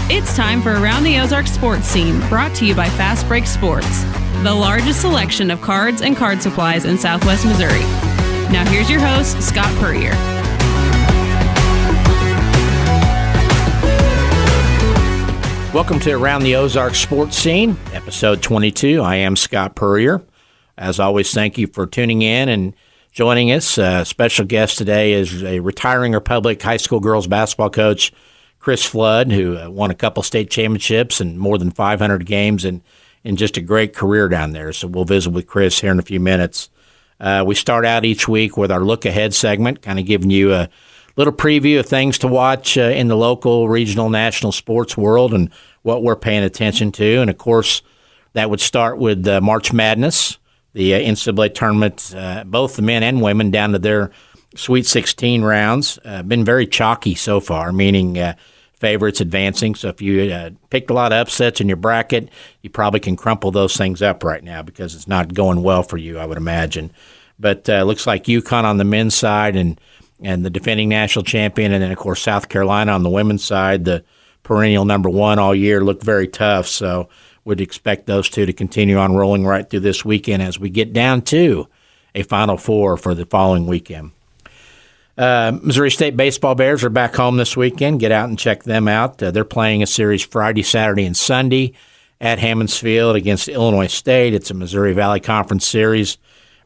It's time for Around the Ozarks Sports Scene, brought to you by Fast Break Sports, the largest selection of cards and card supplies in Southwest Missouri. Now here's your host, Scott Puryear. Welcome to Around the Ozarks Sports Scene, episode 22. I am Scott Puryear. As always, thank you for tuning in and joining us. Special guest today is a retiring Republic high school girls basketball coach, Kris Flood, who won a couple state championships and more than 500 games and just a great career down there. So we'll visit with Kris here in a few minutes. We start out each week with our Look Ahead segment, kind of giving you a little preview of things to watch in the local, regional, national sports world and what we're paying attention to. And, of course, that would start with March Madness, the NCAA tournament, both the men and women down to their Sweet 16 rounds. Been very chalky so far, meaning favorites advancing. So if you picked a lot of upsets in your bracket, you probably can crumple those things up right now because it's not going well for you, I would imagine. But looks like UConn on the men's side and the defending national champion, and then, of course, South Carolina on the women's side, the perennial number one all year, look very tough. So would expect those two to continue on rolling right through this weekend as we get down to a Final Four for the following weekend. Missouri State baseball Bears are back home this weekend. Get out and check them out. They're playing a series Friday, Saturday, and Sunday at Hammonds Field against Illinois State. It's a Missouri Valley Conference series.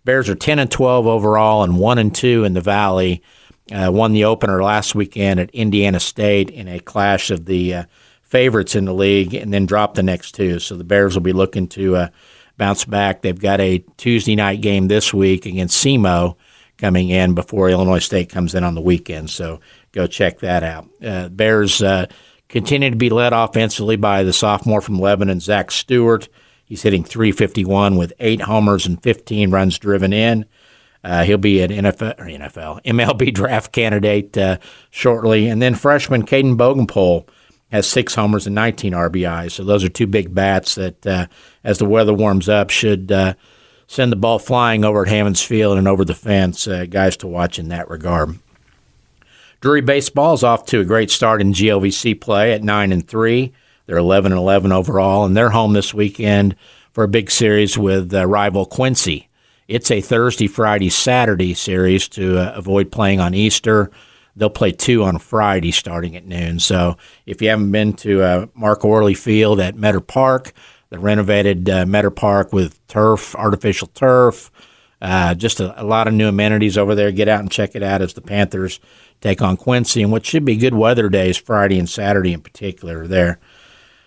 Bears are 10-12 overall and 1-2 in the Valley. Won the opener last weekend at Indiana State in a clash of the favorites in the league and then dropped the next two. So the Bears will be looking to bounce back. They've got a Tuesday night game this week against SEMO coming in before Illinois State comes in on the weekend. So go check that out. Bears continue to be led offensively by the sophomore from Lebanon, Zach Stewart. He's hitting .351 with 8 homers and 15 runs driven in. He'll be an MLB draft candidate shortly. And then freshman Caden Bogenpole has 6 homers and 19 RBIs. So those are two big bats that, as the weather warms up, should send the ball flying over at Hammonds Field and over the fence. Guys to watch in that regard. Drury baseball is off to a great start in GLVC play at 9-3. They're 11-11 overall, and they're home this weekend for a big series with rival Quincy. It's a Thursday, Friday, Saturday series to avoid playing on Easter. They'll play 2 on Friday starting at noon. So if you haven't been to Mark Orley Field at Metter Park, the renovated Metter Park with turf, artificial turf, just a lot of new amenities over there. Get out and check it out as the Panthers take on Quincy, and what should be good weather days Friday and Saturday in particular there.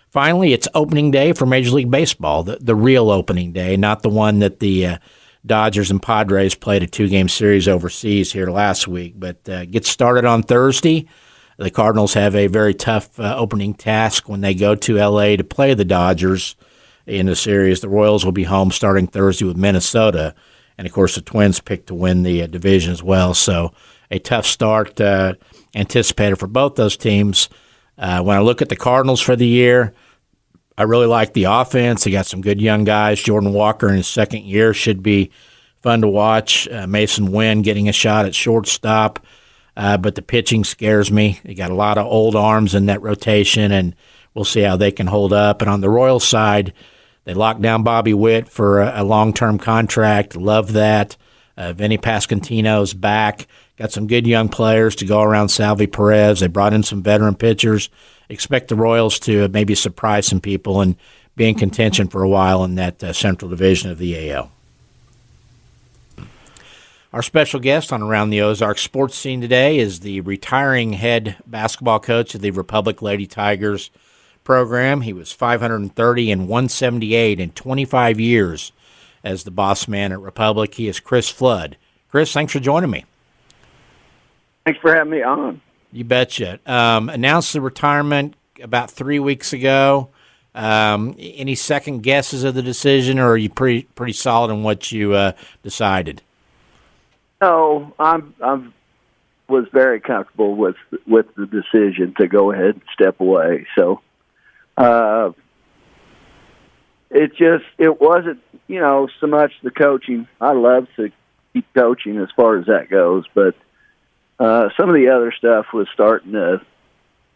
Finally, it's opening day for Major League Baseball, the real opening day, not the one that the Dodgers and Padres played a 2-game series overseas here last week, but gets started on Thursday. The Cardinals have a very tough opening task when they go to L.A. to play the Dodgers in the series. The Royals will be home starting Thursday with Minnesota, and, of course, the Twins picked to win the division as well. So a tough start anticipated for both those teams. When I look at the Cardinals for the year, I really like the offense. They got some good young guys. Jordan Walker in his second year should be fun to watch. Mason Wynn getting a shot at shortstop. But the pitching scares me. They got a lot of old arms in that rotation, and we'll see how they can hold up. And on the Royals side, they locked down Bobby Witt for a long-term contract. Love that. Vinny Pasquantino's back. Got some good young players to go around Salvi Perez. They brought in some veteran pitchers. Expect the Royals to maybe surprise some people and be in contention for a while in that Central Division of the AL. Our special guest on Around the Ozarks Sports Scene today is the retiring head basketball coach of the Republic Lady Tigers program. He was 530 and 178 in 25 years as the boss man at Republic. He is Kris Flood. Kris, thanks for joining me. Thanks for having me on. You betcha. Announced the retirement about 3 weeks ago. Any second guesses of the decision, or are you pretty solid on what you decided? No, I was very comfortable with the decision to go ahead and step away. So, it wasn't so much the coaching. I love to keep coaching as far as that goes, but some of the other stuff was starting to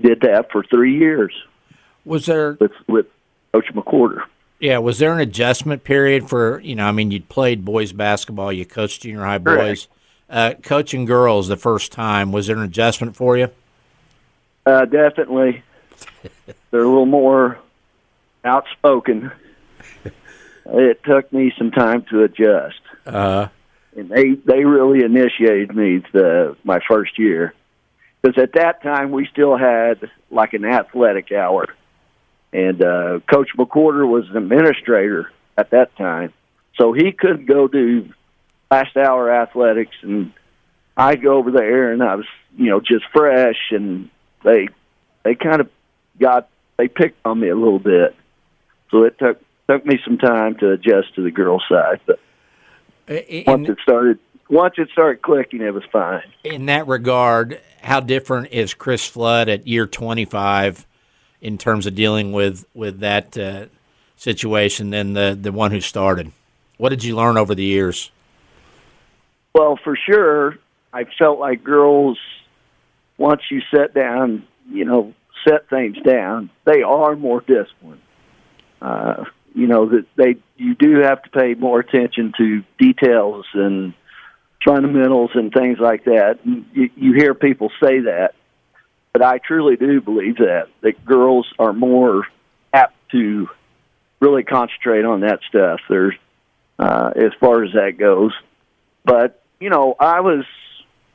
did that for 3 years. Was there with Coach McWhorter? Yeah, was there an adjustment period for, you'd played boys basketball, you coached junior high boys. Coaching girls the first time, was there an adjustment for you? Definitely. They're a little more outspoken. It took me some time to adjust. And they really initiated me my first year. Because at that time, we still had like an athletic hour. And Coach McWhorter was an administrator at that time. So he could go do last hour athletics, and I'd go over there, and I was, just fresh, and they kind of they picked on me a little bit. So it took me some time to adjust to the girls' side. But once it started clicking, it was fine. In that regard, how different is Kris Flood at year 25 in terms of dealing with that situation than the one who started? What did you learn over the years? Well, for sure, I felt like girls, once you set set things down, they are more disciplined. You do have to pay more attention to details and fundamentals and things like that. And you hear people say that, but I truly do believe that girls are more apt to really concentrate on that stuff. There's as far as that goes. But I was,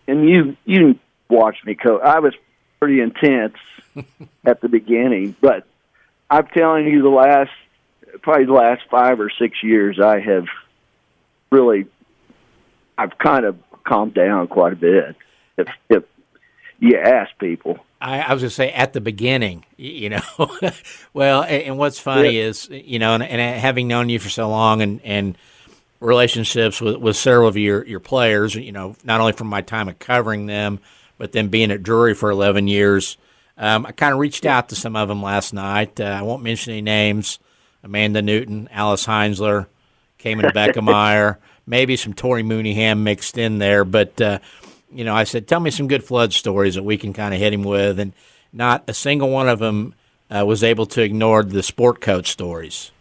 and you watched me coach. I was pretty intense at the beginning, but I'm telling you, probably the last 5 or 6 years, I've kind of calmed down quite a bit. If you ask people. I was going to say at the beginning, well, and what's funny is, and having known you for so long and relationships with several of your players, not only from my time of covering them, but then being at Drury for 11 years, I kind of reached out to some of them last night. I won't mention any names. Amanda Newton, Alice Heinzler, Cayman Beckemeyer, maybe some Tori Mooneyham mixed in there, but I said, tell me some good Flood stories that we can kind of hit him with, and not a single one of them was able to ignore the sport coach stories.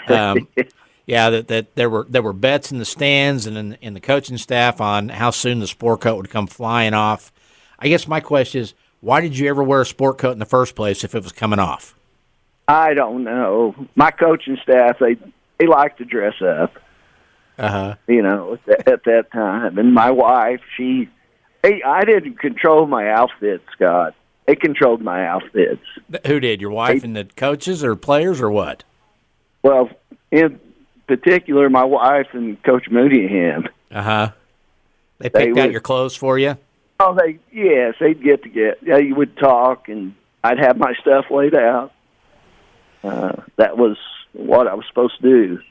That there were bets in the stands and in the coaching staff on how soon the sport coat would come flying off. I guess my question is, why did you ever wear a sport coat in the first place if it was coming off? I don't know. My coaching staff, they like to dress up. At that time, and my wife, I didn't control my outfit, Scott. They controlled my outfits. Who did? Your wife and the coaches or players or what? Well, in particular, my wife and Coach Mooneyham. They picked out your clothes for you? Oh, they'd get together. Yeah, you would talk, and I'd have my stuff laid out. That was what I was supposed to do.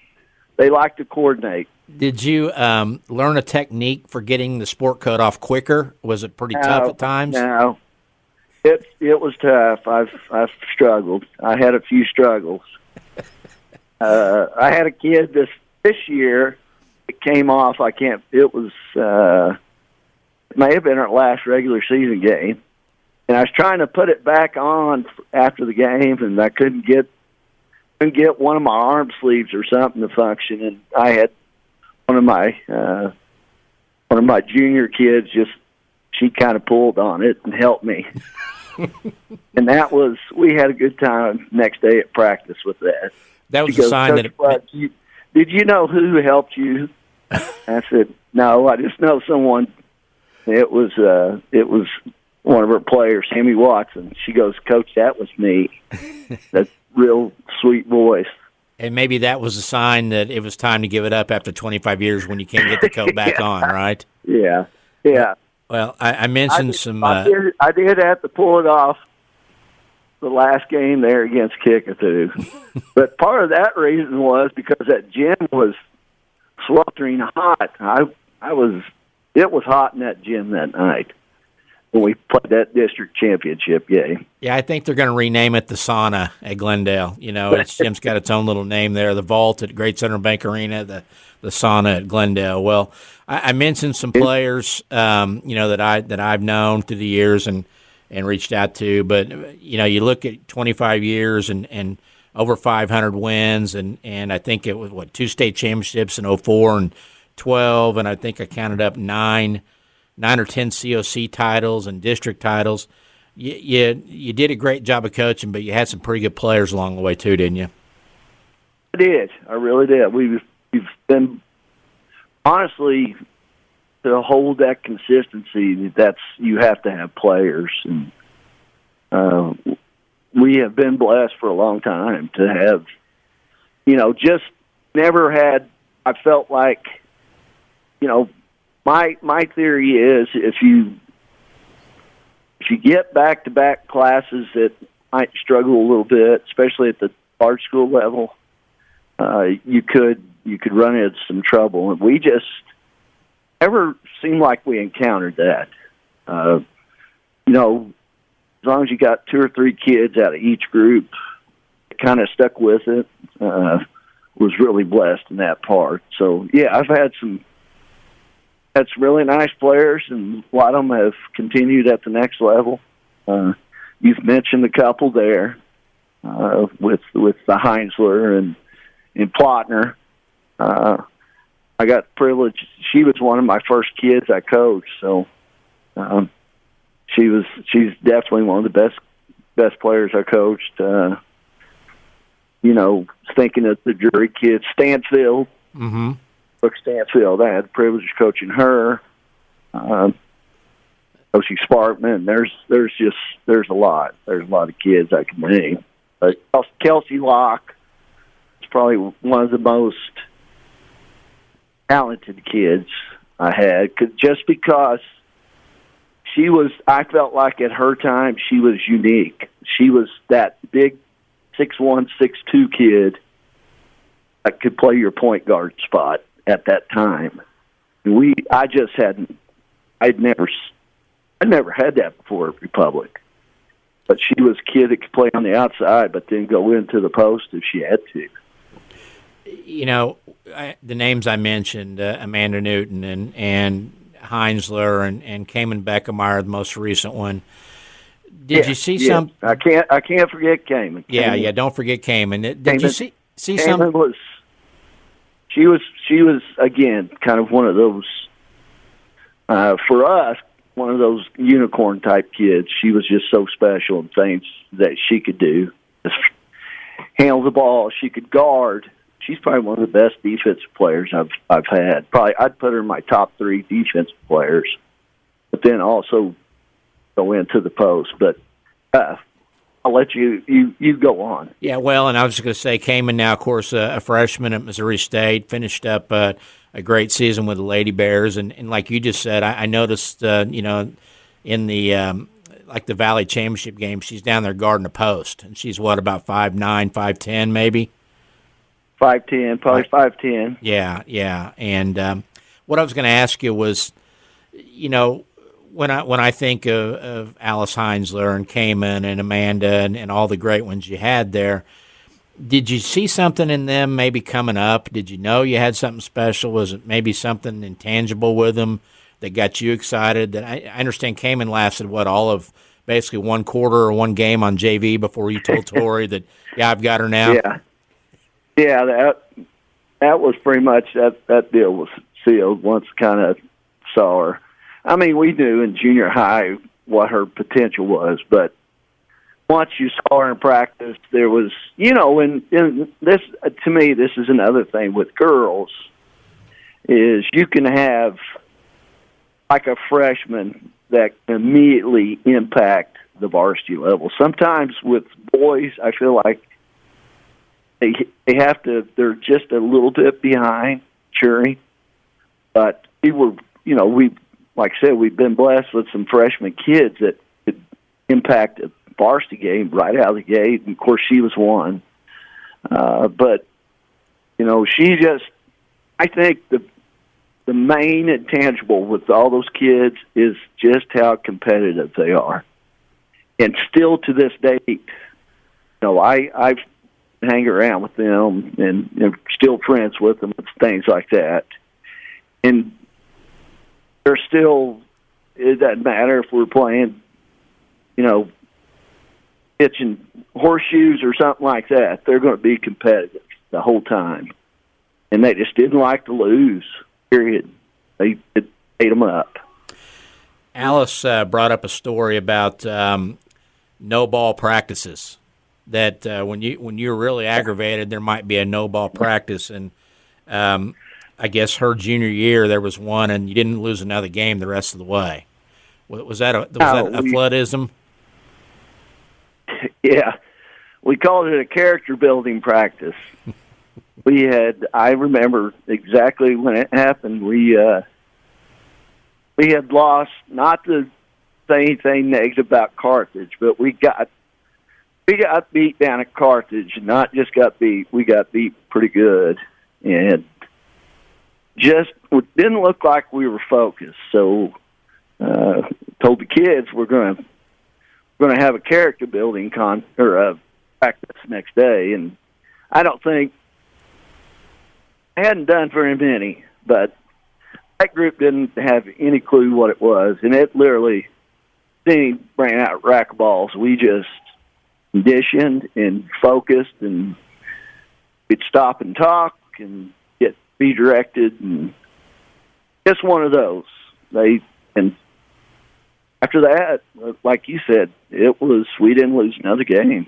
They like to coordinate. Did you learn a technique for getting the sport coat off quicker? Was it pretty tough at times? No, it was tough. I've struggled. I had a few struggles. I had a kid this year. It came off. It was it may have been our last regular season game, and I was trying to put it back on after the game, and I couldn't get one of my arm sleeves or something to function, and I had one of my junior kids she kind of pulled on it and helped me. And we had a good time next day at practice with that. That was a sign that did you know who helped you? I said, no, I just know someone. It was one of her players, Sammy Watson. She goes, Coach, that was me. That real sweet voice. And maybe that was a sign that it was time to give it up after 25 years when you can't get the coat back on, right? Yeah. Well, I mentioned I did have to pull it off the last game there against Kickatoo. But part of that reason was because that gym was sweltering hot. It was hot in that gym that night when we played that district championship game. Yeah, I think they're going to rename it the Sauna at Glendale. Its gym's got its own little name there. The Vault at Great Southern Bank Arena, the Sauna at Glendale. Well, I mentioned some players, that I've known through the years, and and reached out to. But, you look at 25 years and over 500 wins, and I think it was, 2 state championships in 04 and 12, and I think I counted up 9 or 10 COC titles and district titles. You did a great job of coaching, but you had some pretty good players along the way too, didn't you? I did. I really did. We've been, honestly, to hold that consistency, you have to have players, and we have been blessed for a long time to have, just never had. I felt like, my theory is if you get back-to-back classes that might struggle a little bit, especially at the large school level, you could run into some trouble, and we just never seemed like we encountered that. As long as you got 2 or 3 kids out of each group, kind of stuck with it. Was really blessed in that part. So yeah, I've had some really nice players, and a lot of them have continued at the next level. You've mentioned a couple there with the Heinzler and Plotner. I got the privilege. She was one of my first kids I coached, so she's definitely one of the best players I coached. Thinking of the jury kids, Stansfield, Brooke Stansfield. I had the privilege of coaching her. Coaching Sparkman. There's a lot. There's a lot of kids I can name. But Kelsey Locke is probably one of the most talented kids I had, just because I felt like at her time she was unique. She was that big 6'1", 6'2" kid that could play your point guard spot at that time. And I'd never had that before at Republic. But she was a kid that could play on the outside, but then go into the post if she had to. The names I mentioned, Amanda Newton and Heinzler and Cayman Beckemeyer, the most recent one. Did you see some? I can't forget Cayman. Yeah, don't forget Cayman. Did you see Cayman some? She was again kind of one of those for us, one of those unicorn type kids. She was just so special in things that she could do. Just handle the ball. She could guard. She's probably one of the best defensive players I've had. Probably I'd put her in my top 3 defensive players, but then also go into the post. But I'll let you go on. Yeah, well, and I was just going to say, Cayman now, of course, a freshman at Missouri State, finished up a great season with the Lady Bears, and like you just said, I noticed, in the the Valley Championship game, she's down there guarding a post, and she's about 5'9", 5'10", maybe. 5'10", probably 5'10". Yeah, and what I was going to ask you was, when I think of Alice Heinzler and Cayman and Amanda and all the great ones you had there, did you see something in them maybe coming up? Did you know you had something special? Was it maybe something intangible with them that got you excited? That I understand Cayman lasted, all of basically 1 quarter or 1 game on JV before you told Tori that, I've got her now? Yeah, that was pretty much, that deal was sealed once kind of saw her. I mean, we knew in junior high what her potential was, but once you saw her in practice, there was, and this, to me, this is another thing with girls, is you can have like a freshman that can immediately impact the varsity level. Sometimes with boys, I feel like they're just a little bit behind, Shuri. But like I said, we've been blessed with some freshman kids that could impact a varsity game right out of the gate. And of course, she was one. But she just, I think the main intangible with all those kids is just how competitive they are. And still to this date, I've hang around with them and still friends with them and things like that. And they're still, it doesn't matter if we're playing pitching horseshoes or something like that. They're going to be competitive the whole time. And they just didn't like to lose, period. It ate them up. Alice brought up a story about no ball practices. That when you're really aggravated, there might be a no ball practice, and I guess her junior year there was one, and you didn't lose another game the rest of the way. Was that a Floodism? Yeah, we called it a character building practice. I remember exactly when it happened. We had lost, not to say anything negative about Carthage, but we got beat down at Carthage, and not just got beat, we got beat pretty good. And just it didn't look like we were focused. So told the kids we're going to have a character building practice next day. And I hadn't done very many, but that group didn't have any clue what it was, and it literally didn't bring out racquetballs. We just conditioned and focused, and we'd stop and talk and be directed, and just one of those. And after that, like you said, we didn't lose another game.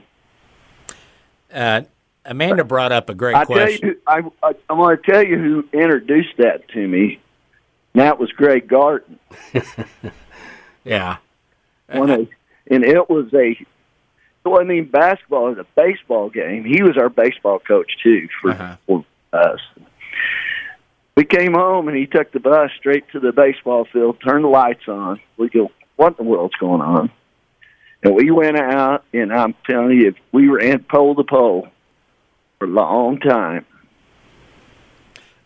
Amanda brought up a great question. I'm going to tell you who introduced that to me. And that was Greg Garton. Yeah. And it was basketball. It was a baseball game. He was our baseball coach, too, for us. We came home, and he took the bus straight to the baseball field, turned the lights on. We go, what in the world's going on? And we went out, and I'm telling you, we were in pole to pole for a long time.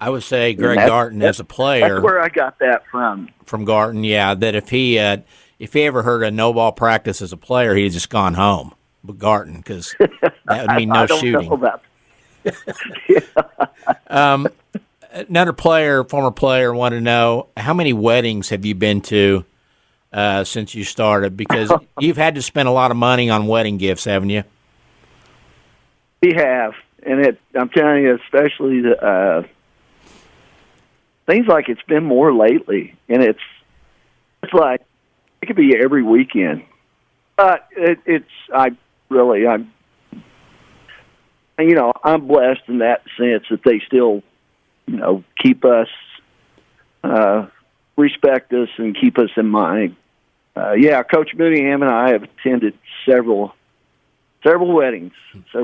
I would say Greg Garton as a player. That's where I got that from. From Garton, yeah. That if he ever heard a no ball practice as a player, he'd just gone home with Garton, because that would mean no shooting. Another former player, wanted to know, how many weddings have you been to since you started? Because you've had to spend a lot of money on wedding gifts, haven't you? We have, and I'm telling you, especially things like it's been more lately, and it's like it could be every weekend. But I'm blessed in that sense that they still, keep us, respect us, and keep us in mind. Coach Mooneyham and I have attended several weddings. They're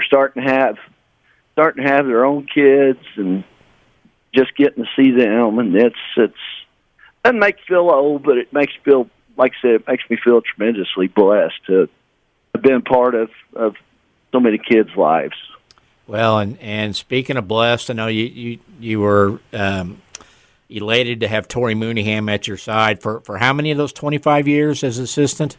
starting to have their own kids, and just getting to see them, and it doesn't make you feel old, but it makes you feel, like I said, it makes me feel tremendously blessed to have been part of so many kids' lives. Well, and speaking of blessed, I know you were elated to have Tori Mooneyham at your side for how many of those 25 years as assistant?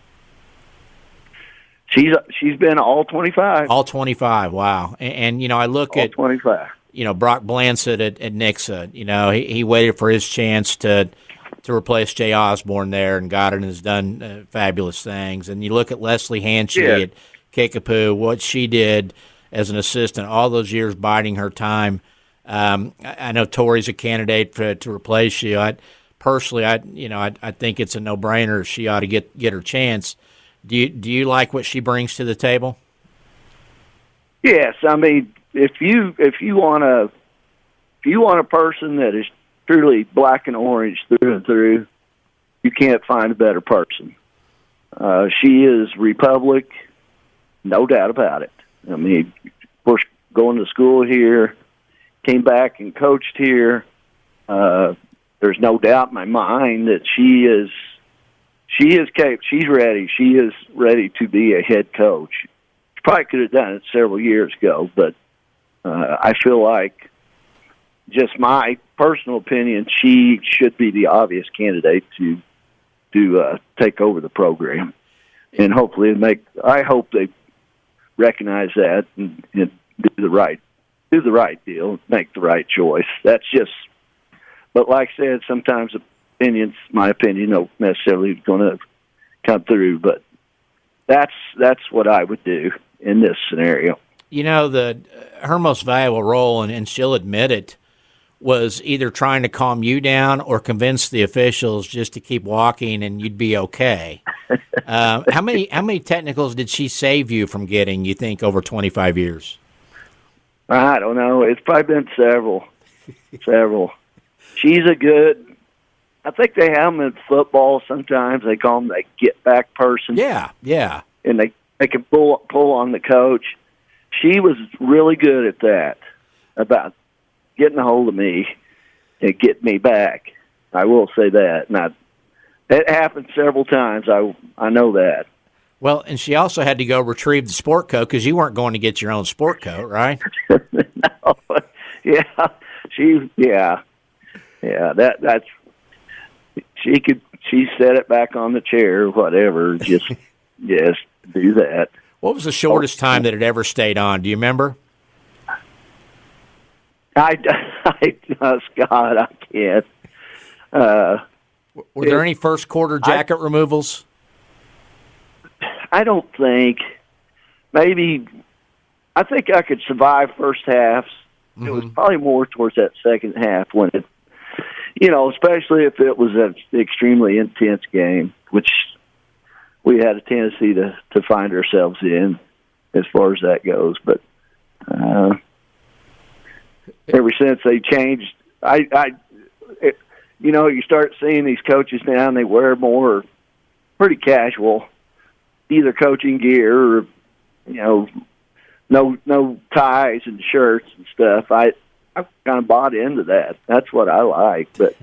She's been all 25. All 25, wow. And I look all at 25. Brock Blansett at Nixa. He waited for his chance to replace Jay Osborne there, and got it, and has done fabulous things. And you look at Leslie Hanchey at Kickapoo, what she did as an assistant, all those years biding her time. I know Tori's a candidate to replace you. I think it's a no-brainer. She ought to get her chance. Do you like what she brings to the table? Yes, I mean, if you want a person that is truly black and orange through and through, you can't find a better person. She is Republic, no doubt about it. I mean, of course, going to school here, came back and coached here. There's no doubt in my mind that she is capable. She's ready. She is ready to be a head coach. She probably could have done it several years ago, but I feel like, just my personal opinion, she should be the obvious candidate to take over the program, and hopefully I hope they recognize that and do the right deal, make the right choice. That's just. But like I said, sometimes my opinion, don't necessarily going to come through, but that's what I would do in this scenario. You know, her most valuable role, and she'll admit it, was either trying to calm you down or convince the officials just to keep walking and you'd be okay. How many technicals did she save you from getting, you think, over 25 years? I don't know. It's probably been several. She's a good, I think they have them in football sometimes. They call them the get-back person. Yeah. And they can pull on the coach. She was really good at that, about getting a hold of me and getting me back. I will say that. And it happened several times. I know that. Well, and she also had to go retrieve the sport coat because you weren't going to get your own sport coat, right? No. Yeah. That's she set it back on the chair or whatever. Just do that. What was the shortest time that it ever stayed on? Do you remember? Scott, I can't. Were there any first quarter jacket removals? I don't think. Maybe. I think I could survive first halves. Mm-hmm. It was probably more towards that second half when it, especially if it was an extremely intense game, which we had a tendency to find ourselves in as far as that goes. But ever since they changed, you start seeing these coaches now, and they wear more pretty casual, either coaching gear or, no ties and shirts and stuff. I kind of bought into that. That's what I like. But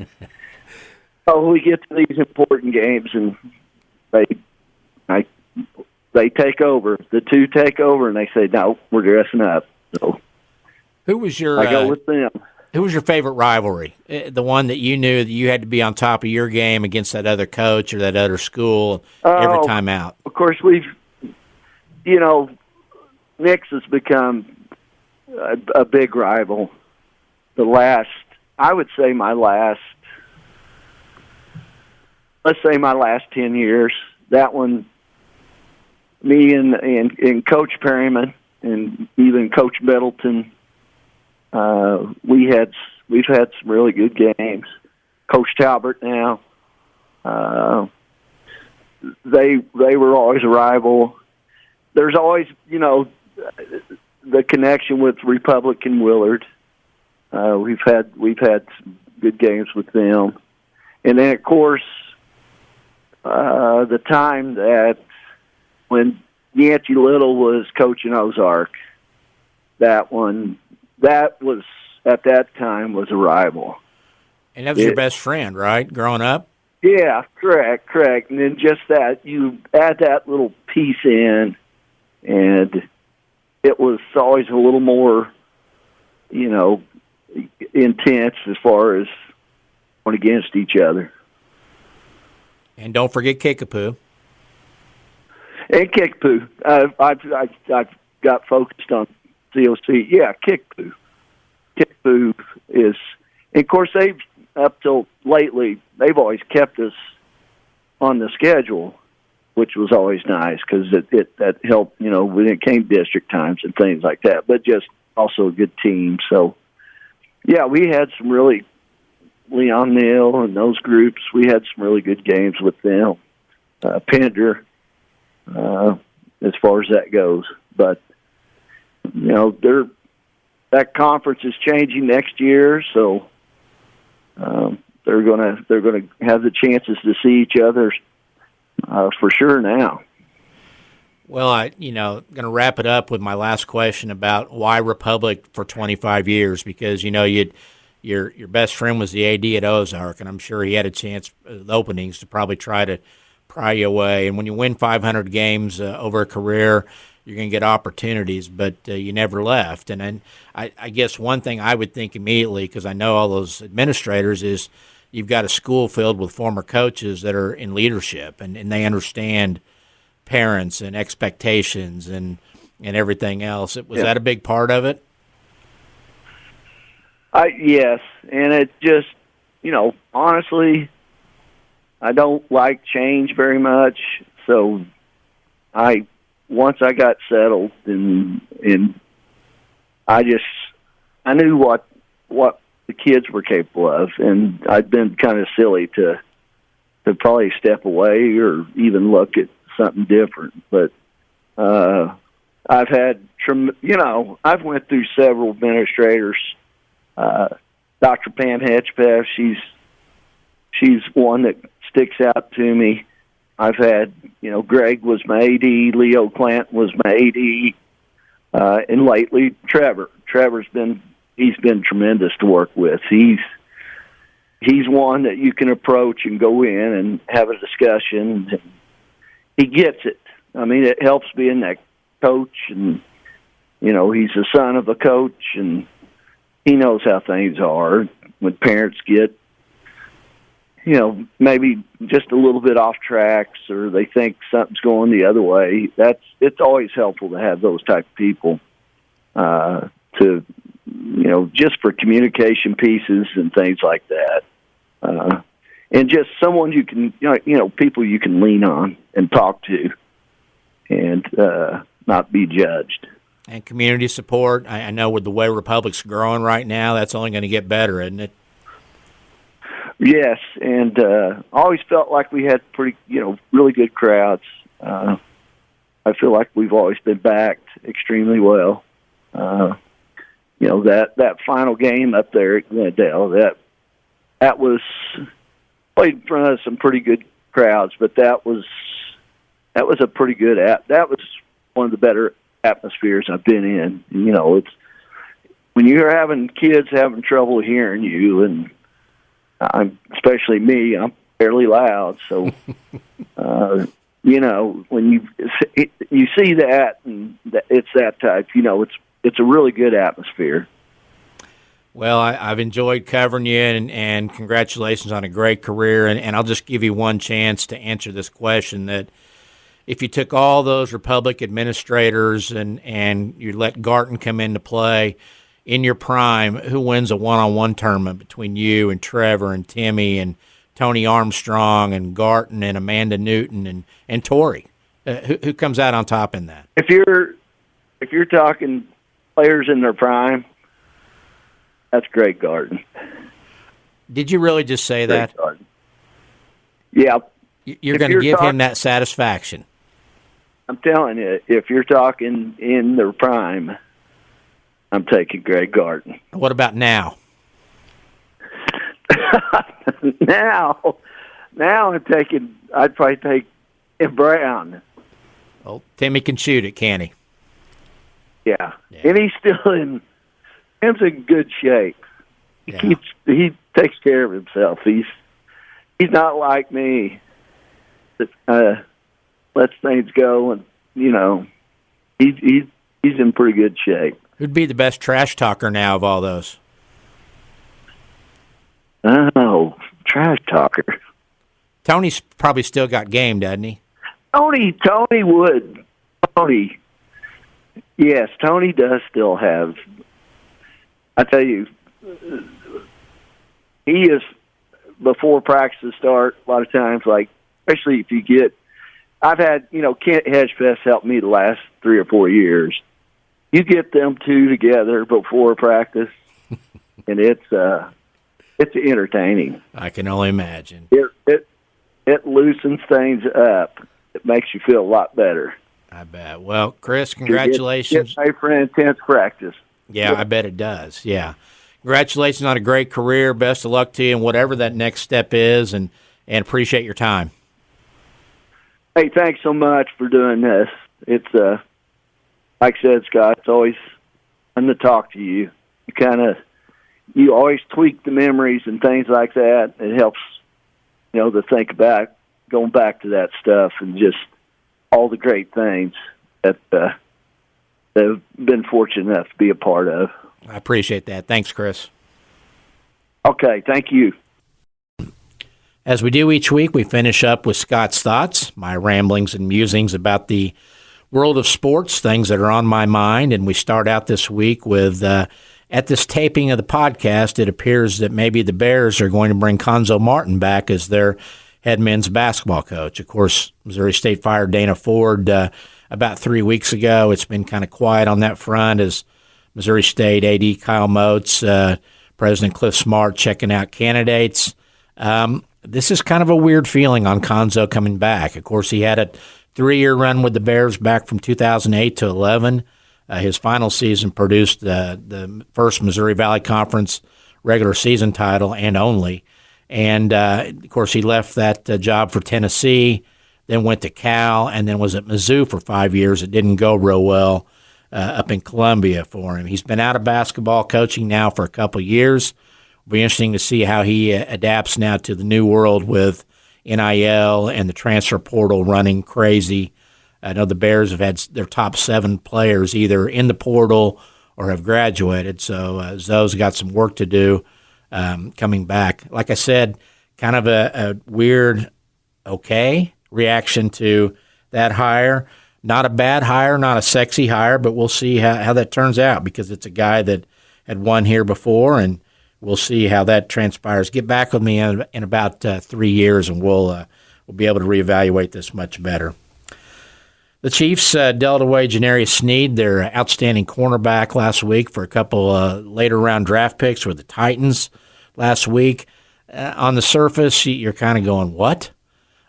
we get to these important games, and they take over. The two take over, and they say, "No, we're dressing up." So who was your? I go with them. Who was your favorite rivalry? The one that you knew that you had to be on top of your game against that other coach or that other school every time out? Of course, Nick's has become a big rival. I would say my last 10 years, that one, me and Coach Perryman and even Coach Middleton, we've had some really good games. Coach Talbert now, they were always a rival. There's always, the connection with Republic and Willard. We've had some good games with them, and then of course the time that when Yancey Little was coaching Ozark, that was at that time was a rival. And that was your best friend, right, growing up? Yeah, correct. And then just that, you add that little piece in, and it was always a little more, intense as far as going against each other. And don't forget Kickapoo. And Kickapoo. I've got focused on COC. Yeah, Kickapoo. Kickapoo is, and of course, up till lately, they've always kept us on the schedule, which was always nice because that helped, when it came district times and things like that, but just also a good team. So, yeah, we had some really, Leon Neal and those groups, we had some really good games with them. Pender, as far as that goes. But, that conference is changing next year, so they're gonna have the chances to see each other for sure now. Well, going to wrap it up with my last question about why Republic for 25 years, because your best friend was the AD at Ozark, and I'm sure he had a chance at openings to probably try to pry you away. And when you win 500 games over a career, you're going to get opportunities, but you never left. And then I guess one thing I would think immediately, because I know all those administrators, is you've got a school filled with former coaches that are in leadership, and they understand parents and expectations and everything else. Was that a big part of it? Yes, and it just, honestly, I don't like change very much, so once I got settled and I knew what the kids were capable of, and I'd been kind of silly to probably step away or even look at something different. But I've had, I've went through several administrators. Dr. Pam Hedgepeth, she's one that sticks out to me. I've had, Greg was my AD, Leo Clanton was my AD, and lately Trevor's been tremendous to work with. He's one that you can approach and go in and have a discussion. He gets it. I mean, it helps being that coach, and he's the son of a coach, and he knows how things are when parents get, maybe just a little bit off tracks, or they think something's going the other way. It's always helpful to have those type of people to, just for communication pieces and things like that. And just someone you can, people you can lean on and talk to and not be judged. And community support. I know with the way Republic's growing right now, that's only going to get better, isn't it? Yes, and I always felt like we had pretty, really good crowds. I feel like we've always been backed extremely well. That final game up there at Glendale, that was played in front of some pretty good crowds, but that was a pretty good that was one of the better atmospheres I've been in. It's when you're having kids having trouble hearing you, and especially me, I'm fairly loud, so when you see that, and it's that type, it's a really good atmosphere. Well, I've enjoyed covering you, and congratulations on a great career. And I'll just give you one chance to answer this question: that if you took all those Republic administrators and you let Garton come into play in your prime, who wins a one-on-one tournament between you and Trevor and Timmy and Tony Armstrong and Garton and Amanda Newton and Tori? Who comes out on top in that? If you're talking players in their prime, that's Greg Garton. Did you really just say Greg that? Garton. Yeah. You're going to give him that satisfaction. I'm telling you, if you're talking in their prime, I'm taking Greg Garton. What about now? now I'd probably take Tim Brown. Well, Timmy can shoot it, can he? Yeah. And he's still Tim's in good shape. He takes care of himself. He's not like me that lets things go, and he's in pretty good shape. Who'd be the best trash talker now of all those? Oh, trash talker. Tony's probably still got game, doesn't he? Tony would. Yes, Tony does still have. I tell you, he is, before practices start, a lot of times, like, especially if you get, I've had, Kent Hedgepeth help me the last 3 or 4 years. You get them two together before practice, and it's entertaining. I can only imagine. It loosens things up. It makes you feel a lot better. I bet. Well, Kris, congratulations. Get paid for intense practice. Yeah, I bet it does. Yeah. Congratulations on a great career. Best of luck to you in whatever that next step is, and appreciate your time. Hey, thanks so much for doing this. It's, like I said, Scott, it's always fun to talk to you. You always tweak the memories and things like that. It helps, to think about going back to that stuff and just all the great things that have been fortunate enough to be a part of. I appreciate that. Thanks, Kris. Okay, thank you. As we do each week, we finish up with Scott's thoughts, my ramblings and musings about the world of sports, things that are on my mind. And we start out this week with, at this taping of the podcast, it appears that maybe the Bears are going to bring Conzo Martin back as their head men's basketball coach. Of course, Missouri State fired Dana Ford about 3 weeks ago. It's been kind of quiet on that front as Missouri State AD Kyle Moats, President Cliff Smart checking out candidates. This is kind of a weird feeling on Conzo coming back. Of course, he had a 3-year run with the Bears back from 2008 to 11. His final season produced the first Missouri Valley Conference regular season title and only. And, of course, he left that job for Tennessee, then went to Cal, and then was at Mizzou for 5 years. It didn't go real well up in Columbia for him. He's been out of basketball coaching now for a couple of years. It'll be interesting to see how he adapts now to the new world with NIL and the transfer portal running crazy. I know the Bears have had their top 7 players either in the portal or have graduated, so Zoe's got some work to do coming back. Like I said, kind of a weird, okay reaction to that hire. Not a bad hire, not a sexy hire, but we'll see how that turns out because it's a guy that had won here before, and we'll see how that transpires. Get back with me in about 3 years, and we'll be able to reevaluate this much better. The Chiefs dealt away Janarius Sneed, their outstanding cornerback, last week for a couple later-round draft picks with the Titans last week. On the surface, you're kind of going, what?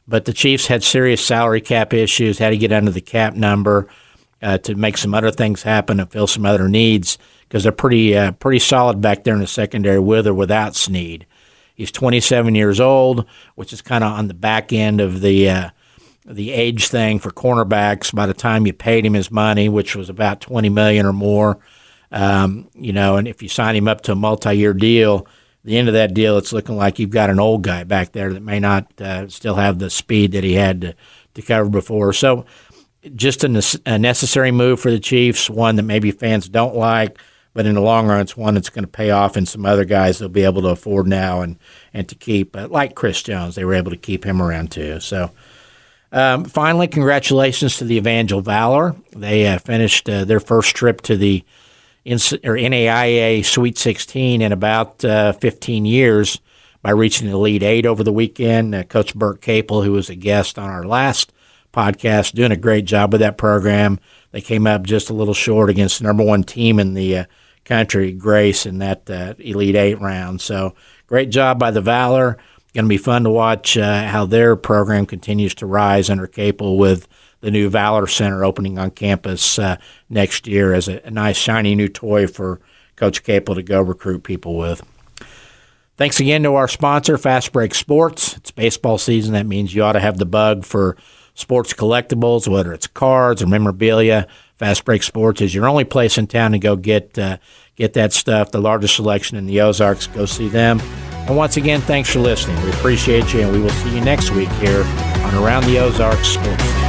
But the Chiefs had serious salary cap issues, had to get under the cap number to make some other things happen and fill some other needs because they're pretty solid back there in the secondary with or without Sneed. He's 27 years old, which is kind of on the back end of the age thing for cornerbacks. By the time you paid him his money, which was about $20 million or more, and if you sign him up to a multi-year deal, the end of that deal, it's looking like you've got an old guy back there that may not still have the speed that he had to cover before. So just a necessary move for the Chiefs, one that maybe fans don't like, but in the long run, it's one that's going to pay off, and some other guys they'll be able to afford now and to keep. Like Chris Jones, they were able to keep him around too. So finally, congratulations to the Evangel Valor. They finished their first trip to the NAIA Sweet 16 in about 15 years by reaching the Elite 8 over the weekend. Coach Burt Capel, who was a guest on our last podcast, doing a great job with that program. They came up just a little short against the number 1 team in the country, Grace, in that Elite 8 round. So great job by the Valor. Going to be fun to watch how their program continues to rise under Capel with the new Valor Center opening on campus next year as a nice, shiny new toy for Coach Capel to go recruit people with. Thanks again to our sponsor, Fast Break Sports. It's baseball season. That means you ought to have the bug for sports collectibles, whether it's cards or memorabilia. Fast Break Sports is your only place in town to go get that stuff, the largest selection in the Ozarks. Go see them. And once again, thanks for listening. We appreciate you, and we will see you next week here on Around the Ozarks Sports.